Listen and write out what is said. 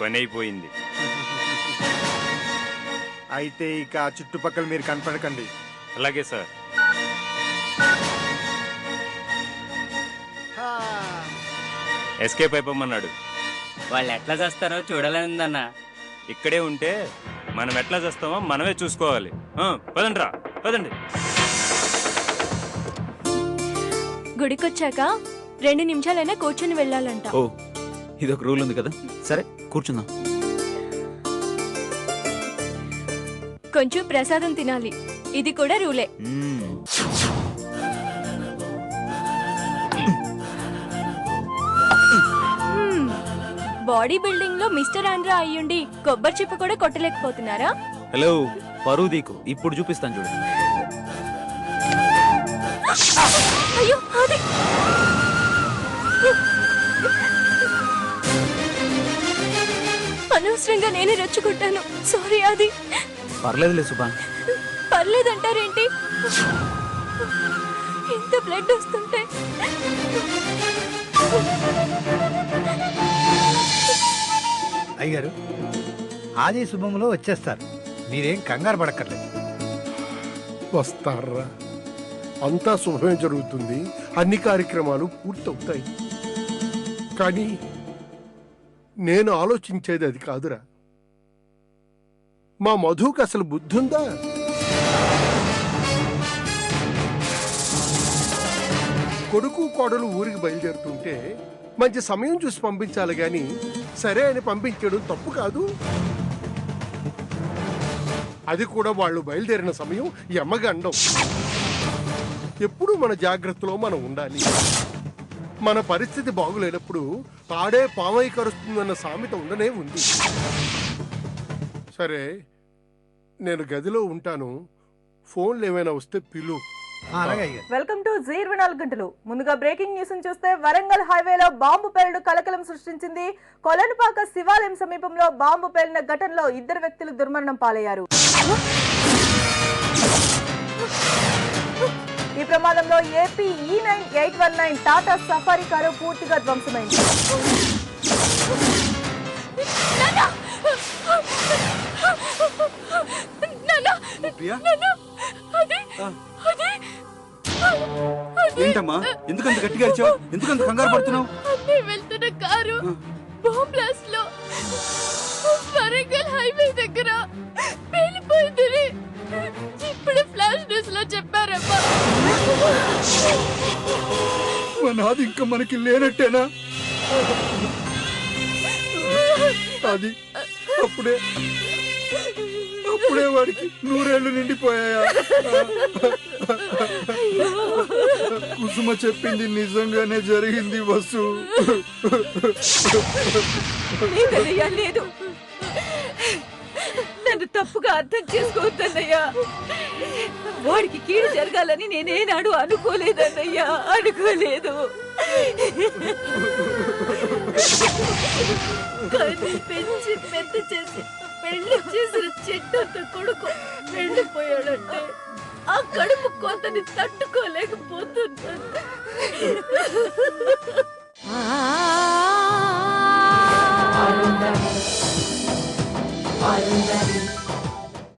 పని అయిపోయింది. అయితే ఇక చుట్టుపక్కల మీరు కనపడకండి. అలాగే సార్. ఎస్కేప్ అయిపోమన్నాడు. వాళ్ళు ఎట్లా చేస్తారో చూడాలనిందన్నా. ఇక్కడే ఉంటే మనం ఎట్లా చేస్తామో మనమే చూసుకోవాలి. పదండి రా, పదండి. గుడికొచ్చాక 2 నిమిషాలైనా కూర్చొని వెళ్ళాలంట. ఓ, ఇదొక రూల్ ఉంది కదా. సరే కూర్చుందాం. కొంచెం ప్రసాదం తినాలి, ఇది కూడా రూలే. బాడీ బిల్డింగ్ లో మిస్టర్ ఆంధ్రా అయ్యుండి కొబ్బరి చిప్ప కూడా కొట్టలేకపోతున్నారా? హలో, పరువు దీకు, ఇప్పుడు చూపిస్తాను చూడు. అయ్యో, అది అనవసరంగా నేనే రెచ్చుకుంటాను. సారీ. అది పర్లేదులే సుభా. పర్లేదంటారేంటి? ఇంత బ్లడ్ వస్తుంటే అయ్యారు ఆది శుభంలో వచ్చేస్తారు, మీరేం కంగారు పడక్కర్లేదు. వస్తారా, అంతా శుభమే జరుగుతుంది, అన్ని కార్యక్రమాలు పూర్తవుతాయి. కానీ నేను ఆలోచించేది అది కాదురా. మా మధుకి అసలు బుద్ధుందా? కొడుకు కోడలు ఊరికి బయలుదేరుతుంటే మంచి సమయం చూసి పంపించాలి గాని సరే అని పంపించడం తప్పు కాదు. అది కూడా వాళ్ళు బయలుదేరిన సమయం యమగండం. ఎప్పుడూ మన జాగ్రత్తలో మనం ఉండాలి. మన పరిస్థితి బాగులేనప్పుడు తాడే పామై కరుస్తుందన్న సామెత ఉండనే ఉంది. సరే, నేను గదిలో ఉంటాను, ఫోన్లు ఏమైనా వస్తే పిలు. వెల్కమ్ టు జీ 24 గంటలు. ముందుగా బ్రేకింగ్ న్యూస్ చూస్తే వరంగల్ హైవేలో బాంబు పేలుడు కలకలం సృష్టించింది. కొలనుపాక శివాలయం సమీపంలో బాంబు పేలిన ఘటనలో 2 వ్యక్తులు దుర్మరణం పాలయ్యారు. ఈ ప్రమాదంలో AP E9819 Tata safari car పూర్తిగా ధ్వంసమైంది. ఏంటమ్మా, ఎందుకంత గట్టిగా అరిచావు? ఎందుకంత కంగారు పడుతున్నావు? వెళ్తున్న కారు బాంబ్ బ్లాస్ట్ లో వరంగల్ హైవే దగ్గర పేలిపోయింది. ఇప్పుడు ఫ్లాష్ న్యూస్ లో చెప్పారమ్మా. నాది ఇంకా మనకి లేనట్టేనా? అది అప్పుడే వాడికి 100 ఏళ్ళు నిండిపోయాయా? కుసుమ చెప్పింది నిజంగానే జరిగింది వసు. లేదు, నన్ను తప్పుగా అర్థం చేసుకోవద్దన్నయ్యా. వాడికి కీడు జరగాలని నేనేనాడు అనుకోలేదన్నయ్యా, అనుకోలేదు. పెంచి పెద్ద చేసి పెళ్లి చేసిన చెట్టంత కొడుకు వెళ్ళిపోయాడంటే ఆ కడుపు కోతని తట్టుకోలేకపోతున్నాను.